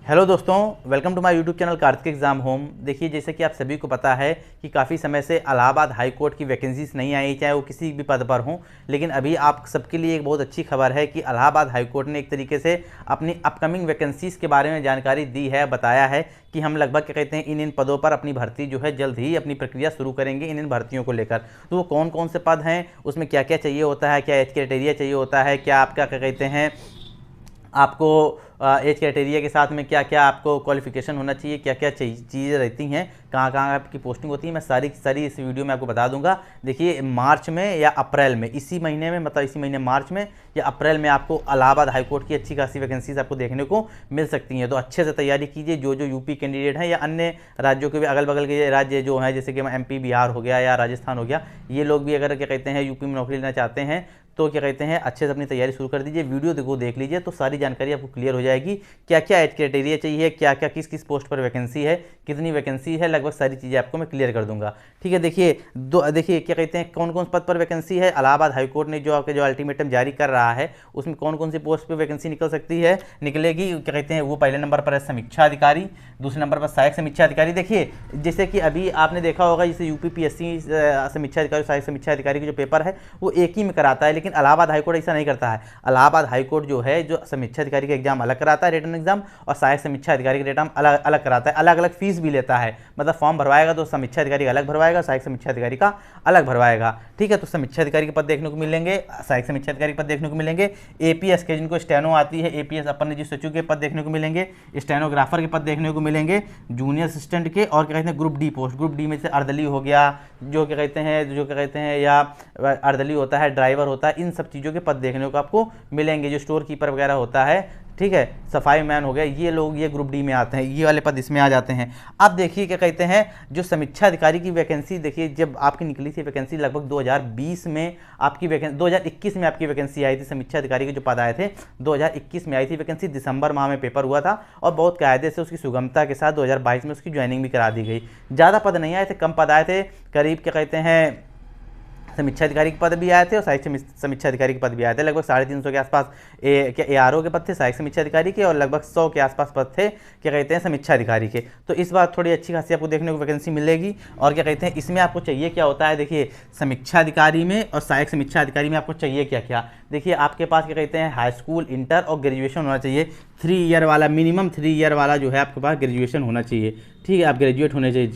Hello दोस्तों, welcome to my YouTube channel Kartik exam home. देखिए, जैसे कि आप सभी को पता है कि काफ़ी समय से इलाहाबाद हाई कोर्ट की वैकेंसीज नहीं आई, चाहे वो किसी भी पद पर हों। लेकिन अभी आप सबके लिए एक बहुत अच्छी खबर है कि इलाहाबाद हाई कोर्ट ने एक तरीके से अपनी अपकमिंग वैकेंसीज के बारे में जानकारी दी है, बताया है कि हम लगभग क्या कहते हैं इन पदों पर अपनी भर्ती जो है जल्द ही अपनी प्रक्रिया शुरू करेंगे इन भर्तियों को लेकर। तो वो कौन कौन से पद हैं, उसमें क्या क्या चाहिए होता है, क्या एज क्राइटेरिया चाहिए होता है, क्या आपका क्या कहते हैं आपको एज क्राइटेरिया के साथ में क्या क्या आपको क्वालिफिकेशन होना चाहिए, क्या क्या चीज़ें रहती हैं, कहाँ कहाँ आपकी पोस्टिंग होती है, मैं सारी सारी इस वीडियो में आपको बता दूंगा। देखिए, मार्च में या अप्रैल में, इसी महीने में, मतलब इसी महीने मार्च में या अप्रैल में आपको इलाहाबाद हाईकोर्ट की अच्छी खासी वैकेंसीज आपको देखने को मिल सकती हैं। तो अच्छे से तैयारी कीजिए। जो जो यूपी कैंडिडेट हैं या अन्य राज्यों के भी अगल बगल के राज्य जो हैं, जैसे कि एमपी, बिहार हो गया या राजस्थान हो गया, ये लोग भी अगर क्या कहते हैं यूपी में नौकरी लेना चाहते हैं तो क्या कहते हैं अच्छे से अपनी तैयारी शुरू कर दीजिए। वीडियो देखो, देख लीजिए, तो सारी जानकारी आपको क्लियर हो जाएगी। क्या क्या एज क्राइटेरिया चाहिए, क्या क्या किस किस पोस्ट पर वैकेंसी है, कितनी वैकेंसी है, लगभग सारी चीज़ें आपको मैं क्लियर कर दूंगा। ठीक है, देखिए क्या कहते हैं कौन कौन पद पर वैकेंसी है। इलाहाबाद हाईकोर्ट ने जो अल्टीमेटम जारी कर रहा है उसमें कौन कौन सी पोस्ट पर वैकेंसी निकल सकती है, निकलेगी, क्या कहते हैं वो पहले नंबर पर है समीक्षा अधिकारी, दूसरे नंबर पर सहायक समीक्षा अधिकारी। देखिए, जैसे कि अभी आपने देखा होगा, जैसे यूपीपीएससी समीक्षा अधिकारी, सहायक समीक्षा अधिकारी के जो पेपर है वो एक ही में कराता है, लेकिन इलाहाबाद हाईकोर्ट ऐसा नहीं करता है। इलाहाबाद हाईकोर्ट जो है जो समीक्षा अधिकारी का एग्जाम अलग कराता है, रिटन एग्जाम, और सहायक समीक्षा अधिकारी का एग्जाम अलग अलग कराता है, अलग अलग फीस भी लेता है। मतलब फॉर्म भरवाएगा तो समीक्षा अधिकारी का अलग भरवाएगा, सहायक समीक्षा अधिकारी का अलग भरवाएगा। ठीक है, तो समीक्षा अधिकारी के पद देखने को मिलेंगे, सहायक समीक्षा अधिकारी के पद देखने को मिलेंगे, एपीएस के जिनको स्टेनो आती है, एपीएस अपन ने सचिव के पद देखने को मिलेंगे, स्टेनोग्राफर के पद देखने को मिलेंगे, जूनियर असिस्टेंट के, और क्या कहते हैं group D post, group D में से अर्दली हो गया, जो क्या कहते हैं या अर्दली होता है, ड्राइवर होता है, इन सब चीज़ों के पद देखने को आपको मिलेंगे। जो स्टोर कीपर वगैरह होता है, ठीक है, सफाई मैन हो गया, ये लोग ये ग्रुप डी में आते हैं, ये वाले पद इसमें आ जाते हैं। अब देखिए क्या कहते हैं जो समीक्षा अधिकारी की वैकेंसी, देखिए जब आपकी निकली थी वैकेंसी लगभग 2020 में, आपकी वैकेंसी 2021 में आपकी वैकेंसी आई थी। समीक्षा अधिकारी के जो पद आए थे 2021 में आई थी वैकेंसी, दिसंबर माह में पेपर हुआ था और बहुत कायदे से उसकी सुगमता के साथ 2022 में उसकी ज्वाइनिंग भी करा दी गई। ज़्यादा पद नहीं आए थे, कम पद आए थे, करीब क्या कहते हैं समीक्षा अधिकारी के पद भी आए थे और सहायक समीक्षा अधिकारी के पद भी आए थे। लगभग 350 के आसपास एआरओ के पद थे सहायक समीक्षा अधिकारी के, और लगभग 100 के आसपास पद थे क्या कहते हैं समीक्षा अधिकारी के। तो इस बार थोड़ी अच्छी खासी आपको देखने को वैकेंसी मिलेगी। और क्या कहते हैं इसमें आपको चाहिए क्या होता है, देखिए समीक्षा अधिकारी में और सहायक समीक्षा अधिकारी में आपको चाहिए क्या क्या। देखिए, आपके पास क्या कहते हैं हाई स्कूल, इंटर और ग्रेजुएशन होना चाहिए। 3 ईयर वाला, मिनिमम 3 ईयर वाला जो है आपके पास ग्रेजुएशन होना चाहिए। ठीक है, आप ग्रेजुएट होने चाहिए,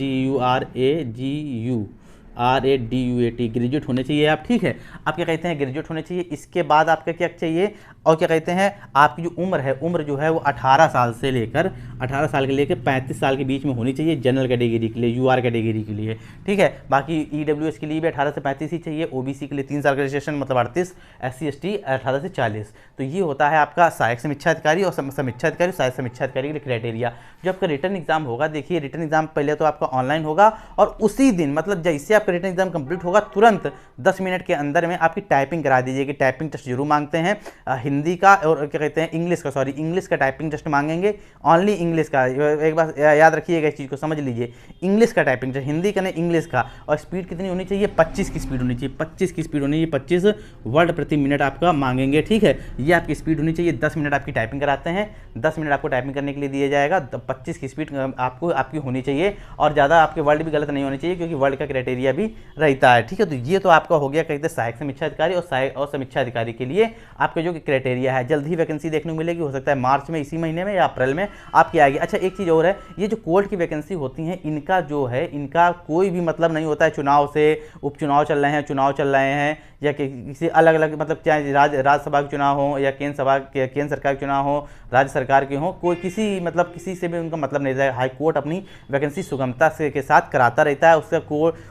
GURADUAT ग्रेजुएट होने चाहिए आप। ठीक है, आप क्या कहते हैं ग्रेजुएट होने चाहिए। इसके बाद आपका क्या चाहिए, और क्या कहते हैं आपकी जो उम्र है, उम्र जो है वो 18 साल से लेकर 35 साल के बीच में होनी चाहिए, जनरल कैटेगरी के लिए, यूआर कैटेगरी के लिए। ठीक है, बाकी ईडब्ल्यूएस के लिए भी 18 से 35 ही चाहिए, ओबीसी के लिए 3 साल का रजिस्ट्रेशन मतलब 38, SC/ST 18 से 40। तो ये होता है आपका सहायक समीक्षा अधिकारी और समीक्षा अधिकारी, सहायक समीक्षा अधिकारी के लिए क्राइटेरिया। जो आपका रिटर्न एग्जाम होगा, देखिए रिटर्न एग्जाम पहले तो आपका ऑनलाइन होगा, और उसी दिन मतलब जैसे आपका रिटर्न एग्जाम कंप्लीट होगा तुरंत 10 मिनट के अंदर में आपकी टाइपिंग करा दीजिए। कि टाइपिंग टेस्ट जरूर मांगते हैं, हिंदी का और क्या कहते हैं इंग्लिश का टाइपिंग टेस्ट मांगेंगे, ओनली इंग्लिश का। एक बार याद रखिएगा, इस चीज़ को समझ लीजिए, इंग्लिश का टाइपिंग टेस्ट, हिंदी का नहीं इंग्लिश का। और स्पीड कितनी होनी चाहिए, 25 की स्पीड होनी चाहिए, 25 की स्पीड होनी चाहिए, 25 वर्ड प्रति मिनट आपका मांगेंगे। ठीक है, ये आपकी स्पीड होनी चाहिए। 10 मिनट आपकी टाइपिंग कराते हैं, 10 मिनट आपको टाइपिंग करने के लिए दिया जाएगा, 25 की स्पीड आपकी होनी चाहिए, और ज़्यादा आपके वर्ड भी गलत नहीं होने चाहिए क्योंकि वर्ड का क्राइटेरिया भी रहता है। ठीक है, तो ये तो आपका हो गया कहते हैं सहायक समीक्षा अधिकारी और समीक्षा अधिकारी के लिए आपके जो क्राइटेरिया है। जल्द ही वैकेंसी देखने को मिलेगी, हो सकता है मार्च में, इसी महीने में या अप्रैल में आपकी आएगी। अच्छा, एक चीज़ और है, ये जो कोर्ट की वैकेंसी होती हैं इनका जो है, इनका कोई भी मतलब नहीं होता है चुनाव से, उपचुनाव चल रहे हैं या किसी अलग अलग, मतलब चाहे राज्यसभा के चुनाव हो या केंद्र सरकार के चुनाव हो, राज्य सरकार के हो, कोई किसी से भी उनका मतलब नहीं रहता है। हाई कोर्ट अपनी वैकेंसी सुगमता से के साथ कराता रहता है,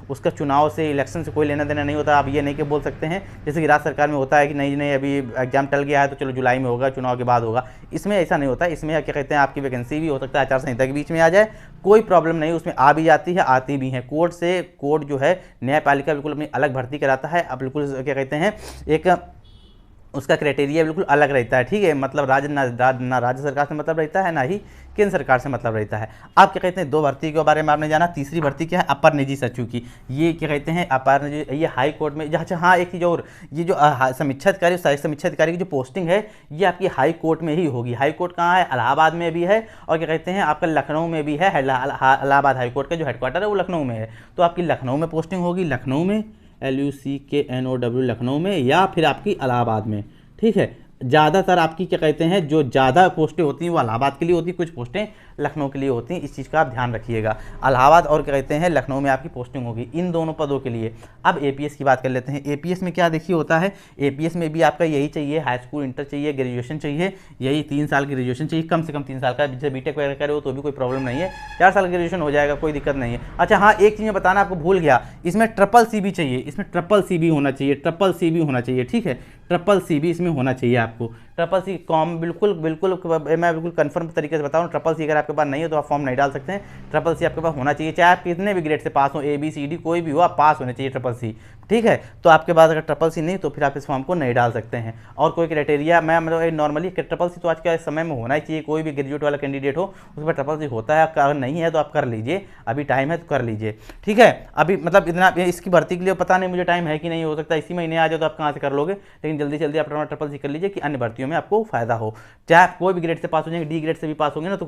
उसका चुनाव से, इलेक्शन से कोई लेना देना नहीं होता। आप ये नहीं कि बोल सकते हैं जैसे कि राज्य सरकार में होता है कि नहीं अभी एग्जाम टल गया है तो चलो जुलाई में होगा, चुनाव के बाद होगा। इसमें ऐसा नहीं होता। इसमें क्या कहते हैं आपकी वैकेंसी भी हो सकता है आचार संहिता के बीच में आ जाए, कोई प्रॉब्लम नहीं, उसमें आ भी जाती है, आती भी है। कोर्ट जो है न्यायपालिका बिल्कुल अपनी अलग भर्ती कराता है। अब बिल्कुल क्या कहते हैं एक उसका क्राइटेरिया बिल्कुल अलग रहता है, ठीक है। मतलब ना राज्य सरकार से मतलब रहता है, ना ही केंद्र सरकार से मतलब रहता है। आप क्या कहते हैं, दो भर्ती के बारे में आपने जाना। तीसरी भर्ती क्या है, अपर निजी सचिव की। ये क्या कहते हैं, अपर निजी, ये हाई कोर्ट में। अच्छा हाँ, एक चीज़ और, ये जो समीक्षा अधिकारी, सहायक समीक्षा अधिकारी की जो पोस्टिंग है, ये आपकी हाई कोर्ट में ही होगी। हाई कोर्ट कहाँ है, इलाहाबाद में भी है, और क्या कहते हैं आपका लखनऊ में भी है। इलाहाबाद हाई कोर्ट का जो हेडक्वार्टर है वो लखनऊ में है, तो आपकी लखनऊ में पोस्टिंग होगी, लखनऊ में, LUCKNOW, लखनऊ में, या फिर आपकी इलाहाबाद में, ठीक है। ज़्यादातर आपकी क्या कहते हैं, जो ज़्यादा पोस्टें होती हैं वो इलाहाबाद के लिए होती हैं, कुछ पोस्टें लखनऊ के लिए होती हैं। इस चीज़ का आप ध्यान रखिएगा। इलाहाबाद और क्या कहते हैं लखनऊ में आपकी पोस्टिंग होगी इन दोनों पदों के लिए। अब APS की बात कर लेते हैं। APS में क्या देखिए होता है, APS में भी आपका यही चाहिए, हाई स्कूल इंटर चाहिए, ग्रेजुएशन चाहिए, यही 3 साल की ग्रेजुएशन चाहिए, कम से कम 3 साल का। जैसे BTech वगैरह करे हो तो भी कोई प्रॉब्लम नहीं है, 4 साल ग्रेजुएशन हो जाएगा, कोई दिक्कत नहीं है। अच्छा हाँ, एक चीज़ मैं बताना आपको भूल गया, इसमें CCC भी चाहिए, इसमें CCC भी होना चाहिए, CCC भी होना चाहिए, ठीक है। CCC भी इसमें होना चाहिए आपको। CCC कॉम बिल्कुल बिल्कुल मैं बिल्कुल कंफर्म तरीके से बताऊँ, CCC अगर आपके पास नहीं है तो आप फॉर्म नहीं डाल सकते हैं। CCC आपके पास होना चाहिए, चाहे आप कितने भी ग्रेड से पास हो, ABCD कोई भी हो, आप पास होने चाहिए CCC, ठीक है। तो आपके पास अगर CCC नहीं तो फिर आप इस फॉर्म को नहीं डाल सकते हैं। और कोई क्राइटेरिया, मैं मतलब नॉर्मली CCC तो आज के समय में होना ही चाहिए, कोई भी ग्रेजुएट वाला कैंडिडेट हो उस पर CCC होता है। अगर नहीं है तो आप कर लीजिए, अभी टाइम है तो कर लीजिए, ठीक है। अभी मतलब इतना इसकी भर्ती के लिए पता नहीं मुझे टाइम है कि नहीं, हो सकता है इसी महीने आ जाए तो आप कहाँ से कर लोगे, लेकिन जल्दी जल्दी आप CCC कर लीजिए कि अन्य भर्तियों में आपको फायदा हो। चाहे आप कोई भी ग्रेड से पास हो जाएंगे, D ग्रेड से भी पास होंगे ना, तो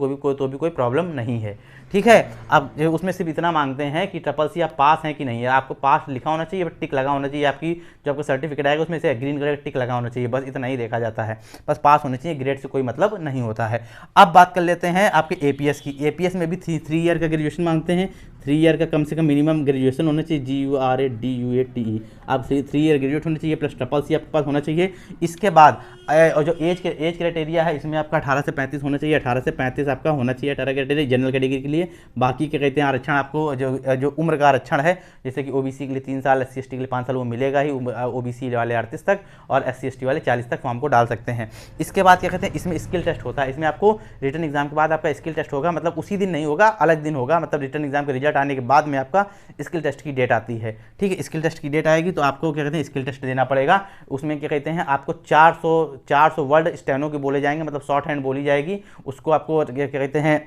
कोई प्रॉब्लम नहीं है, ठीक है। अब उसमें सिर्फ इतना मांगते हैं कि CCC आप पास हैं कि नहीं है, आपको पास लिखा होना चाहिए, बट टिक लगा होना चाहिए। आपकी जो आपका सर्टिफिकेट आएगा उसमें से ग्रीन कलर का टिक लगा होना चाहिए, बस इतना ही देखा जाता है। बस पास होने चाहिए, ग्रेड से कोई मतलब नहीं होता है। अब बात कर लेते हैं आपके APS की। APS में भी 3 ईयर का ग्रेजुएशन मांगते हैं, 3 ईयर का कम से कम मिनिमम ग्रेजुएशन होना चाहिए, GURADUATE, आप 3 ईयर ग्रेजुएट होने चाहिए, प्लस CCC आपके पास होना चाहिए। इसके बाद और जो एज क्राइटेरिया है, इसमें आपका 18 से 35 होना चाहिए, 18 से 35 आपका होना चाहिए 18 क्राइटेरिया जनरल कैटेगरी के लिए। बाकी क्या कहते हैं आरक्षण आपको जो उम्र का आरक्षण है, जैसे कि OBC के लिए 3 साल, SC ST के लिए 5 साल, वो मिलेगा ही। OBC वाले 38 तक और SC ST वाले 40 तक फॉर्म को डाल सकते हैं। इसके बाद क्या कहते हैं, इसमें स्किल टेस्ट होता है। इसमें आपको रिटन एग्जाम के बाद आपका स्किल टेस्ट होगा, मतलब उसी दिन नहीं होगा, अलग दिन होगा। मतलब रिटन एग्जाम का रिजल्ट आने के बाद में आपका स्किल टेस्ट की डेट आती है, ठीक है। स्किल टेस्ट की डेट आएगी तो आपको क्या कहते हैं स्किल टेस्ट देना पड़ेगा। उसमें क्या कहते हैं आपको 400 वर्ड स्टेनो के बोले जाएंगे, मतलब शॉर्ट हैंड बोली जाएगी। उसको आपको क्या कहते हैं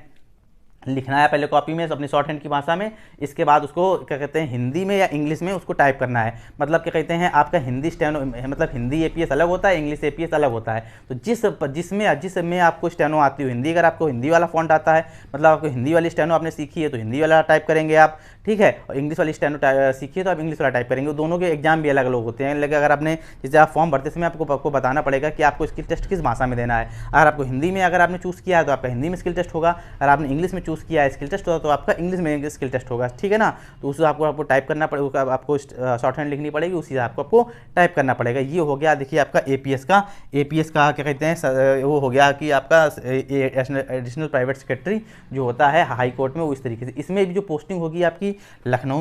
लिखना है पहले कॉपी में अपनी शॉर्ट हैंड की भाषा में। इसके बाद उसको क्या कहते हैं हिंदी में या इंग्लिश में उसको टाइप करना है। मतलब क्या कहते हैं आपका हिंदी स्टेनो, मतलब हिंदी APS अलग होता है, इंग्लिश APS अलग होता है। तो जिसमें आपको स्टेनो आती हो हिंदी, अगर आपको हिंदी वाला फॉन्ट आता है, मतलब आपको हिंदी वाली स्टेनो आपने सीखी है तो हिंदी वाला टाइप करेंगे आप, ठीक है। और इंग्लिश वाली स्टेनो सीखी है तो आप इंग्लिश वाला टाइप करेंगे। दोनों के एग्जाम भी अलग अलग होते हैं। लेकिन अगर आपने जैसे आप फॉर्म भरते समय आपको बताना पड़ेगा कि आपको स्किल टेस्ट किस भाषा में देना है। अगर आपको हिंदी में अगर आपने चूज़ किया है तो आपका हिंदी में स्किल टेस्ट होगा, अगर आपने इंग्लिश में चूज़ किया है स्किल टेस्ट तो आपका इंग्लिश में स्किल टेस्ट होगा, ठीक है ना। तो उससे आपको टाइप करना पड़ेगा, आपको शॉर्ट हैंड लिखनी पड़ेगी, उसी से आपको टाइप करना पड़ेगा। ये हो गया देखिए आपका APS का क्या कहते हैं वो हो गया कि आपका एडिशनल प्राइवेट सेक्रेटरी जो होता है हाई कोर्ट में, वो इस तरीके से। इसमें भी जो पोस्टिंग होगी आपकी लखनऊ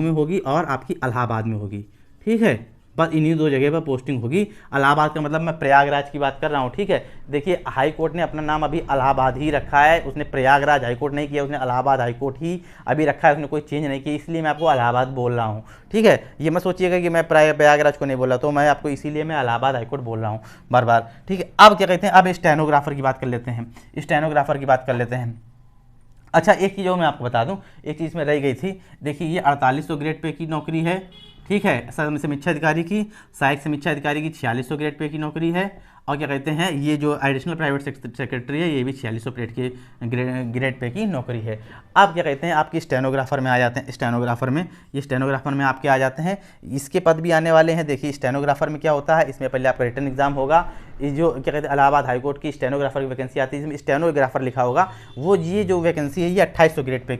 में होगी और आपकी इलाहाबाद में होगी, ठीक है। बस इन्हीं 2 जगह पर पोस्टिंग होगी। इलाहाबाद का मतलब मैं प्रयागराज की बात कर रहा हूँ, ठीक है। देखिए हाई कोर्ट ने अपना नाम अभी इलाहाबाद ही रखा है, उसने प्रयागराज हाई कोर्ट नहीं किया, उसने इलाहाबाद हाई कोर्ट ही अभी रखा है, उसने कोई चेंज नहीं किया, इसलिए मैं आपको इलाहाबाद बोल रहा हूँ, ठीक है। ये मत सोचिएगा कि मैं प्रयागराज को नहीं बोला, तो मैं आपको इसीलिए मैं इलाहाबाद हाई कोर्ट बोल रहा हूँ बार बार, ठीक है। अब क्या कहते हैं, अब स्टेनोग्राफर की बात कर लेते हैं। अच्छा एक चीज़ और मैं आपको बता दूं, एक चीज़ में रह गई थी। देखिए ये 4800 ग्रेड पे की नौकरी है, ठीक है। समीक्षा अधिकारी की, सहायक समीक्षा अधिकारी की 4600 ग्रेड पे की नौकरी है। और क्या कहते हैं ये जो एडिशनल प्राइवेट सेक्रेटरी है ये भी 4600 ग्रेड पे की नौकरी है। अब क्या कहते हैं आपकी स्टेनोग्राफर में आ जाते हैं। स्टेनोग्राफर में आपके आ जाते हैं, इसके पद भी आने वाले हैं। देखिए स्टेनोग्राफर में क्या होता है, इसमें पहले आपका रिटन एग्जाम होगा। ये जो क्या कहते हैं इलाहाबाद हाईकोर्ट की स्टेनोग्राफर की वैकेंसी आती है, इसमें स्टेनोग्राफर लिखा होगा। वो ये जो वैकेंसी है ये 2800 ग्रेड पे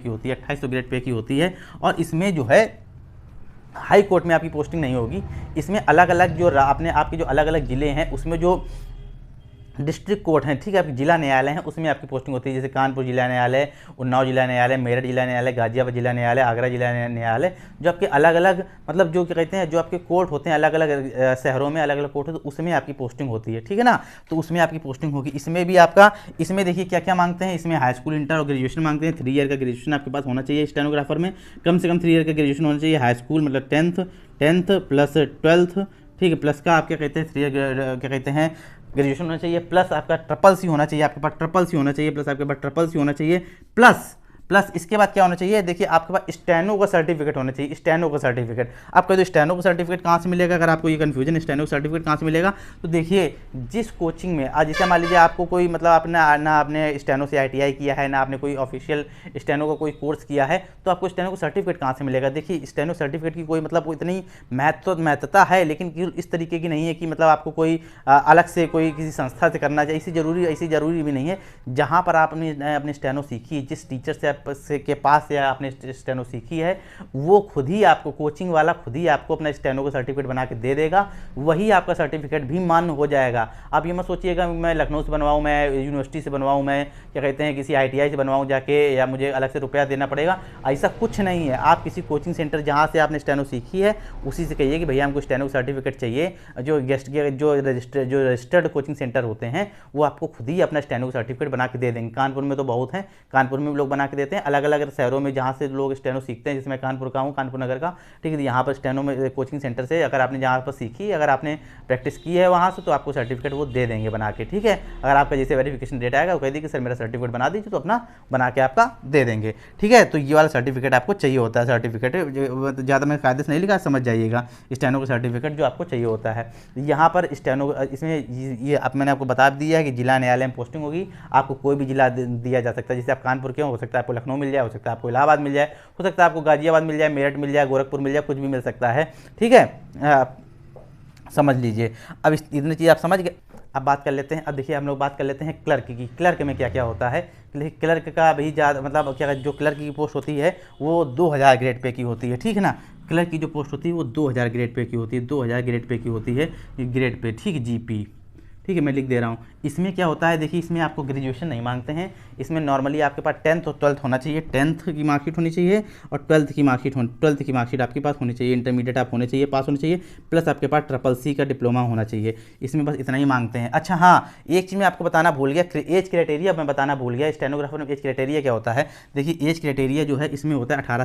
की होती है, और इसमें जो है हाई कोर्ट में आपकी पोस्टिंग नहीं होगी। इसमें अलग अलग जो आपके जो अलग अलग ज़िले हैं उसमें जो डिस्ट्रिक्ट कोर्ट हैं, ठीक है, आपके जिला न्यायालय हैं, उसमें आपकी पोस्टिंग होती है। जैसे कानपुर जिला न्यायालय, उन्नाव जिला न्यायालय, मेरठ जिला न्यायालय, गाजियाबाद जिला न्यायालय, आगरा जिला न्यायालय, जो आपके अलग अलग मतलब जो क्या कहते हैं जो आपके कोर्ट होते हैं अलग अलग शहरों में अलग अलग कोर्ट होते हैं, तो उसमें आपकी पोस्टिंग होती है, ठीक है ना। तो उसमें आपकी पोस्टिंग होगी। इसमें भी आपका इसमें देखिए क्या क्या मांगते हैं, इसमें हाई स्कूल इंटर और ग्रेजुएशन मांगते हैं। 3 ईयर का ग्रेजुएशन आपके पास होना चाहिए। स्टेनोग्राफर में कम से कम 3 ईयर का ग्रेजुएशन होना चाहिए। हाई स्कूल मतलब 10th प्लस 12th, ठीक है। प्लस का आप क्या कहते हैं क्या कहते हैं ग्रेजुएशन होना चाहिए, प्लस आपका ट्रिपल सी होना चाहिए, आपके पास ट्रिपल सी होना चाहिए, प्लस आपके पास ट्रिपल सी होना चाहिए, प्लस इसके बाद क्या होना चाहिए, देखिए आपके पास स्टेनो का सर्टिफिकेट होना चाहिए, स्टेनो का सर्टिफिकेट। आप कह दो स्टेनो का सर्टिफिकेट कहाँ से मिलेगा, अगर आपको ये कन्फ्यूजन स्टेनो का सर्टिफिकेट कहाँ से मिलेगा, तो देखिए जिस कोचिंग में आज जैसे मान लीजिए आपको कोई मतलब आपने स्टेनो से ITI किया है, ना आपने कोई ऑफिशियल स्टेनो का कोई कोर्स किया है, तो आपको स्टेनो का सर्टिफिकेट कहाँ से मिलेगा। देखिए स्टेनो सर्टिफिकेट की कोई मतलब इतनी महत्वता है, लेकिन इस तरीके की नहीं है कि मतलब आपको कोई अलग से कोई किसी संस्था से करना चाहिए, ऐसी ज़रूरी भी नहीं है। जहाँ पर आपने अपनी स्टेनो सीखी, जिस टीचर से के पास या आपने स्टेनो सीखी है, वो खुद ही आपको कोचिंग वाला खुद ही आपको अपना स्टेनो का सर्टिफिकेट बना के दे देगा, वही आपका सर्टिफिकेट भी मान्य हो जाएगा। आप ये मत सोचिएगा मैं लखनऊ से बनवाऊँ, मैं यूनिवर्सिटी से बनवाऊँ, मैं क्या कहते हैं किसी ITI से बनवाऊँ जाके, या मुझे अलग से रुपया देना पड़ेगा, ऐसा कुछ नहीं है। आप किसी कोचिंग सेंटर जहाँ से आपने स्टेनो सीखी है उसी से कहिए कि भैया हमको स्टेनो सर्टिफिकेट चाहिए। जो रजिस्टर्ड कोचिंग सेंटर होते हैं वो आपको खुद ही अपना स्टेनो सर्टिफिकेट बना के दे देंगे। कानपुर में तो बहुत हैं, कानपुर में भी लोग बना के देते हैं, अलग अलग शहरों में जहाँ से लोग स्टेनो सीखते हैं, जिसमें कानपुर का हूँ, कानपुर नगर का, ठीक है। यहाँ पर स्टेनो में कोचिंग सेंटर से अगर आपने जहाँ पर सीखी, अगर आपने प्रैक्टिस की है वहाँ से, तो आपको सर्टिफिकेट वो दे देंगे बना के, ठीक है। अगर आपका जैसे वेरिफिकेशन डेट आएगा वो कह दी कि सर मेरा सर्टिफिकेट बना दीजिए, तो अपना बना के आपका दे देंगे, ठीक है। तो ये वाला सर्टिफिकेट आपको चाहिए होता है, सर्टिफिकेट ज़्यादा मैं कायदे से नहीं लिखा, समझ जाइएगा, स्टेनो का सर्टिफिकेट जो आपको चाहिए होता है। यहाँ पर स्टेनो इसमें ये अब मैंने आपको बता दिया है कि जिला न्यायालय में पोस्टिंग होगी, आपको कोई भी जिला दिया जा सकता है। जैसे आप कानपुर के हो सकता है आपको लखनऊ मिल जाए, हो सकता है आपको इलाहाबाद मिल जाए, हो सकता है आपको गाजियाबाद मिल जाए, मेरठ मिल जाए, गोरखपुर मिल जाए, कुछ भी मिल सकता है, ठीक है। समझ लीजिए। अब इतनी चीज़ आप समझ गए। अब बात कर लेते हैं, अब देखिए हम लोग बात कर लेते हैं क्लर्क की। क्लर्क में क्या क्या होता है, क्लर्क का भी ज़्यादा मतलब क्या, जो क्लर्क की पोस्ट होती है वो 2000 ग्रेड पे की होती है, ठीक है ना। क्लर्क की जो पोस्ट होती है वो 2000 ग्रेड पे की होती है, 2000 ग्रेड पे की होती है, ग्रेड पे, ठीक है, GP, ठीक है, मैं लिख दे रहा हूँ। इसमें क्या होता है, देखिए इसमें आपको ग्रेजुएशन नहीं मांगते हैं, इसमें नॉर्मली आपके पास 10th और 12th होना चाहिए, 10th की मार्कशीट होनी चाहिए और 12th की मार्कशीट आपके पास होनी चाहिए, इंटरमीडिएट आप होने चाहिए, पास होने चाहिए, प्लस आपके पास CCC का डिप्लोमा होना चाहिए। इसमें बस इतना ही मांगते हैं। अच्छा हाँ, एक चीज़ मैं आपको बताना भूल गया, एज क्राइटेरिया मैं बताना भूल गया। स्टेनोग्राफर में एज क्राइटेरिया क्या होता है, देखिए एज क्राइटेरिया जो है इसमें होता है 18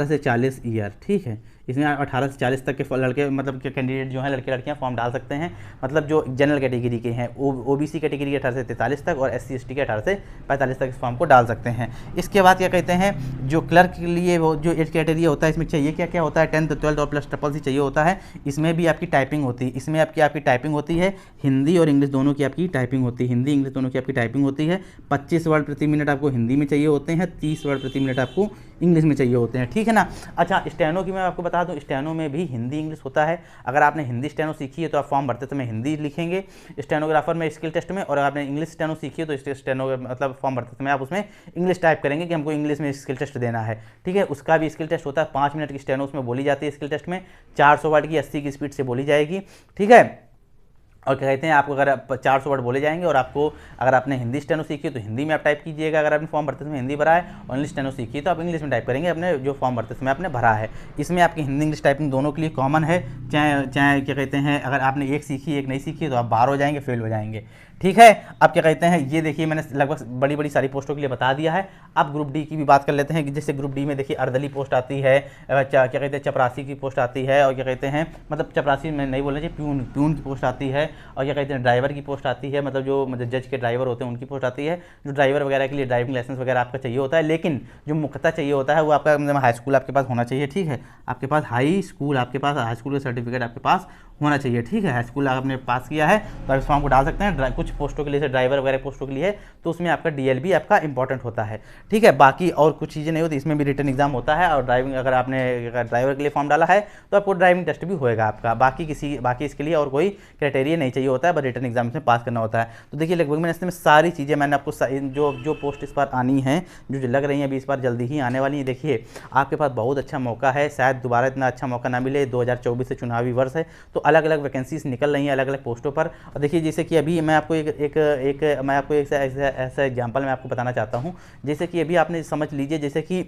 से 40 ईयर, ठीक है। इसमें 18 से 40 तक के लड़के मतलब के कैंडिडेट जो हैं, लड़के लड़कियां फॉर्म डाल सकते हैं, मतलब जो जनरल कैटेगरी के हैं, OBC कैटेगरी के 18 से 43 तक और SC ST के 18 से 45 तक इस फॉर्म को डाल सकते हैं। इसके बाद क्या कहते हैं, जो क्लर्क के लिए वो जो एज क्राइटेरिया होता है, इसमें चाहिए क्या क्या होता है, 10th 12th और प्लस CCC चाहिए होता है। इसमें भी आपकी टाइपिंग होती है, इसमें आपकी टाइपिंग होती है, हिंदी और इंग्लिश दोनों की आपकी टाइपिंग होती है, हिंदी इंग्लिश दोनों की आपकी टाइपिंग होती है। 25 वर्ड प्रति मिनट आपको हिंदी में चाहिए होते हैं, 30 वर्ड प्रति मिनट आपको इंग्लिश में चाहिए होते हैं, ठीक है ना। अच्छा, स्टेनो की मैं आपको बता दूं, स्टेनो में भी हिंदी इंग्लिश होता है। अगर आपने हिंदी स्टेनो सीखी है तो आप फॉर्म भरते समय हिंदी लिखेंगे स्टेनोग्राफर में स्किल टेस्ट में, और अगर आपने इंग्लिश स्टेनो सीखी है तो स्टेनो मतलब फॉर्म भरते समय आप उसमें इंग्लिश टाइप करेंगे कि हमको इंग्लिश में स्किल टेस्ट देना है, ठीक है। उसका भी स्किल टेस्ट होता है, 5 मिनट की स्टेनो उसमें बोली जाती है। स्किल टेस्ट में 400 वर्ड की 80 की स्पीड से बोली जाएगी, ठीक है। और क्या कहते हैं, आपको अगर 400 वर्ड बोले जाएंगे, और आपको अगर आपने हिंदी स्टेनो सीखी है तो हिंदी में आप टाइप कीजिएगा, अगर आपने फॉर्म भरते समय हिंदी भरा है, और इंग्लिश स्टेनो सीखी है तो आप इंग्लिश में टाइप करेंगे अपने जो फॉर्म भरते समय आपने भरा है। इसमें आपकी हिंदी इंग्लिश टाइपिंग दोनों के लिए कॉमन है, चाहे क्या कहते हैं, अगर आपने एक सीखी एक नहीं सीखी तो आप बाहर हो जाएंगे, फेल हो जाएंगे, ठीक है। अब क्या कहते हैं, ये देखिए मैंने लगभग बड़ी सारी पोस्टों के लिए बता दिया है। अब ग्रुप डी की भी बात कर लेते हैं कि जैसे ग्रुप डी में देखिए अर्दली पोस्ट आती है, क्या कहते हैं चपरासी की पोस्ट आती है, और क्या कहते हैं मतलब चपरासी में नहीं बोलना चाहिए, प्यून की पोस्ट आती है, और क्या कहते हैं ड्राइवर की पोस्ट आती है, मतलब जो जज के ड्राइवर होते हैं उनकी पोस्ट आती है। जो ड्राइवर वगैरह के लिए ड्राइविंग लाइसेंस वगैरह आपका चाहिए होता है, लेकिन जो मुख्यतः चाहिए होता है वो आपका मतलब हाई स्कूल आपके पास होना चाहिए, ठीक है। आपके पास हाई स्कूल का सर्टिफिकेट आपके पास होना चाहिए, ठीक है। हाई स्कूल आपने पास किया है तो आप इस फॉर्म को डाल सकते हैं। कुछ पोस्टों के लिए ड्राइवर वगैरह पोस्टों के लिए तो उसमें आपका DLB आपका इंपॉर्टेंट होता है, ठीक है। बाकी और कुछ चीज़ें नहीं होती, इसमें भी रिटन एग्जाम होता है, और ड्राइविंग अगर आपने ड्राइवर के लिए फॉर्म डाला है तो आपको ड्राइविंग टेस्ट भी होएगा आपका। बाकी इसके लिए और कोई क्राइटेरिया नहीं चाहिए होता है, बस रिटन एग्जाम में पास करना होता है। तो देखिए लगभग मैंने इसमें सारी चीज़ें मैंने आपको जो पोस्ट इस बार आनी है, जो लग रही हैं अभी इस बार जल्दी ही आने वाली है। देखिए आपके पास बहुत अच्छा मौका है, शायद दोबारा इतना अच्छा मौका ना मिले। 2024 से चुनावी वर्ष है तो अलग अलग वैकेंसीज निकल रही हैं अलग अलग पोस्टों पर। और देखिए जैसे कि अभी मैं आपको एक ऐसा एग्जांपल मैं आपको बताना चाहता हूं। जैसे कि अभी आपने समझ लीजिए, जैसे कि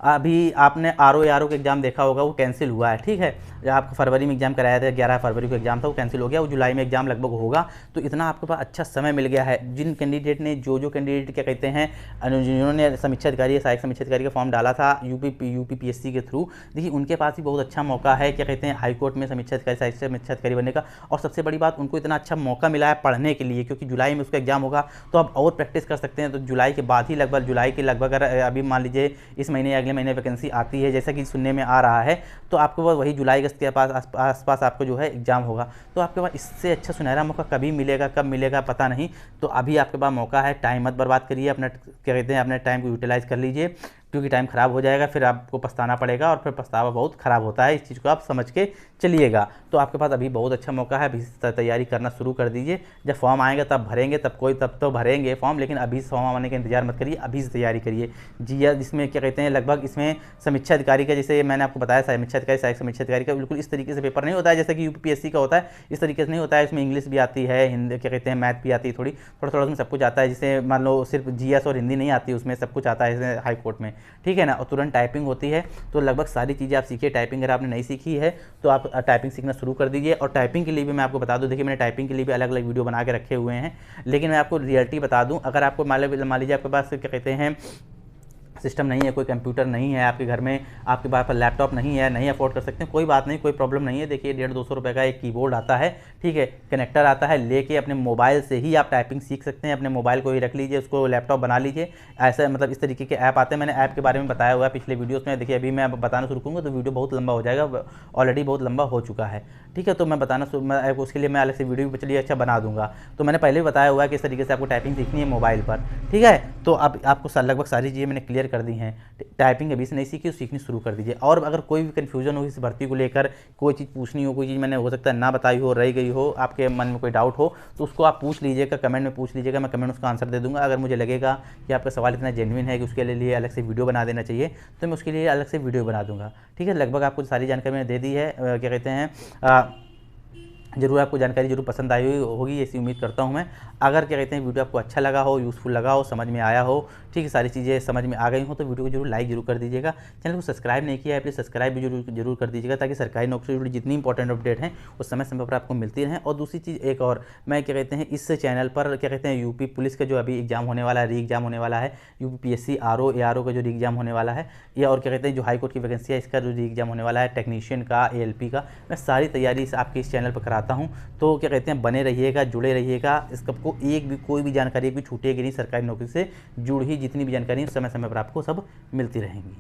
अभी आपने आर का एग्ज़ाम देखा होगा, वो कैंसिल हुआ है, ठीक है। जो आपको फरवरी में एग्जाम कराया था, 11 फरवरी को एग्जाम था, वो कैंसिल हो गया, वो जुलाई में एग्जाम लगभग होगा। तो इतना आपके पास अच्छा समय मिल गया है। जिन कैंडिडेट ने जो कैंडिडेट क्या कहते हैं, जिन्होंने समीक्षा अधिकारी, सहायक समीक्षा अधिकारी का फॉर्म डाला था यूपीपीएससी के थ्रू, देखिए उनके पास ही बहुत अच्छा मौका है, क्या कहते हैं, हाईकोर्ट में समीक्षा अधिकारी, सहायक समीक्षा अधिकारी बनने का। और सबसे बड़ी बात, उनको इतना अच्छा मौका मिला है पढ़ने के लिए, क्योंकि जुलाई में उसका एग्जाम होगा, तो आप और प्रैक्टिस कर सकते हैं। तो जुलाई के बाद ही लगभग, जुलाई के लगभग अगर अभी मान लीजिए इस महीने या अगले महीने वैकेंसी आती है, जैसा कि सुनने में आ रहा है, तो आपके पास वही जुलाई अगस्त के आसपास आपको जो है एग्जाम होगा। तो आपके पास इससे अच्छा सुनहरा मौका कभी मिलेगा, कब मिलेगा पता नहीं। तो अभी आपके पास मौका है, टाइम मत बर्बाद करिए, अपना क्या कहते हैं, अपने टाइम को यूटिलाइज कर लीजिए, क्योंकि टाइम ख़राब हो जाएगा, फिर आपको पछताना पड़ेगा, और फिर पछतावा बहुत ख़राब होता है। इस चीज़ को आप समझ के चलिएगा। तो आपके पास अभी बहुत अच्छा मौका है, अभी तैयारी करना शुरू कर दीजिए। जब फॉर्म आएगा तब भरेंगे, तब तो भरेंगे फॉर्म, लेकिन अभी फॉर्म आने का इंतजार मत करिए, अभी से तैयारी करिए। जी, जिसमें क्या कहते हैं, लगभग इसमें समीक्षा अधिकारी का, जैसे मैंने आपको बताया, समीक्षा अधिकारी, सहायक समीक्षा अधिकारी का बिल्कुल इस तरीके से पेपर नहीं होता है जैसे कि यूपीपीएससी का होता है। इस तरीके से नहीं होता है। इसमें इंग्लिश भी आती है, हिंदी, क्या कहते हैं, मैथ भी आती है, थोड़ा उसमें सब कुछ आता है। जैसे मान लो सिर्फ जीएस और हिंदी नहीं आती, उसमें सब कुछ आता है हाई कोर्ट में, ठीक है ना। और तुरंत टाइपिंग होती है। तो लगभग सारी चीज़ें आप सीखिए। टाइपिंग अगर आपने नहीं सीखी है तो आप टाइपिंग सीखना शुरू कर दीजिए। और टाइपिंग के लिए भी मैं आपको बता दूं, देखिए मैंने टाइपिंग के लिए भी अलग अलग वीडियो बना के रखे हुए हैं, लेकिन मैं आपको रियलिटी बता दूं, अगर आपको मान लीजिए आपके पास क्या कहते हैं सिस्टम नहीं है, कोई कंप्यूटर नहीं है आपके घर में, आपके पास लैपटॉप नहीं है, नहीं अफोर्ड कर सकते हैं, कोई बात नहीं, कोई प्रॉब्लम नहीं है। देखिए 150-200 रुपये का एक कीबोर्ड आता है, ठीक है, कनेक्टर आता है, लेके अपने मोबाइल से ही आप टाइपिंग सीख सकते हैं। अपने मोबाइल को ही रख लीजिए, उसको लैपटॉप बना लीजिए। ऐसा मतलब इस तरीके के ऐप आते हैं, मैंने ऐप के बारे में बताया हुआ है पिछले वीडियोज़ में। देखिए अभी मैं बताना शुरू करूँगा तो वीडियो बहुत लंबा हो जाएगा, ऑलरेडी बहुत लंबा हो चुका है, ठीक है। तो मैं उसके लिए मैं अलग से वीडियो चलिए अच्छा बना दूंगा। तो मैंने पहले भी बताया हुआ है कि इस तरीके से आपको टाइपिंग सीखनी है मोबाइल पर, ठीक है। तो अब आपको लगभग सारी चीज़ें मैंने क्लियर कर दी हैं। टाइपिंग अभी से नहीं सीखी, सीखनी शुरू कर दीजिए। और अगर कोई भी कन्फ्यूजन हो इस भर्ती को लेकर, कोई चीज़ पूछनी हो, कोई चीज़ मैंने हो सकता है ना बताई हो, रह गई हो, आपके मन में कोई डाउट हो, तो उसको आप पूछ लीजिएगा, कमेंट में पूछ लीजिएगा, मैं कमेंट उसका आंसर दे दूंगा। अगर मुझे लगेगा कि आपका सवाल इतना जेन्युइन है कि उसके लिए अलग से वीडियो बना देना चाहिए, तो मैं उसके लिए अलग से वीडियो बना दूंगा, ठीक है। लगभग आपको सारी जानकारी मैंने दे दी है। क्या कहते हैं, जरूर आपको जानकारी जरूर पसंद आई हुई होगी, ऐसी उम्मीद करता हूं मैं। अगर क्या कहते हैं वीडियो आपको अच्छा लगा हो, यूज़फुल लगा हो, समझ में आया हो, ठीक है, सारी चीज़ें समझ में आ गई हो, तो वीडियो को जरूर लाइक जरूर कर दीजिएगा। चैनल को सब्सक्राइब नहीं किया है प्लीज़ सब्सक्राइब भी जरूर कर दीजिएगा, ताकि सरकारी नौकरी से जुड़ी जितनी इंपॉर्टेंट अपडेट हैं वो समय समय पर आपको मिलती रहें। और दूसरी चीज़ एक और, मैं क्या कहते हैं इस चैनल पर क्या कहते हैं यूपी पुलिस का जो अभी एग्जाम होने वाला है, री एग्जाम होने वाला है, यूपीपीएससी आरओ का जो री एग्जाम होने वाला है, या और क्या कहते हैं जो हाईकोर्ट की वैकेंसी है इसका जो री एग्जाम होने वाला है, टेक्नीशियन का, एएलपी का, मैं सारी तैयारी आपके इस चैनल पर कराता हूँ। तो क्या कहते हैं बने रहिएगा, जुड़े रहिएगा। इसको कोई भी जानकारी भी छूटेगी नहीं, सरकारी नौकरी से जुड़ी हुई जितनी भी जानकारी समय समय पर आपको सब मिलती रहेंगी।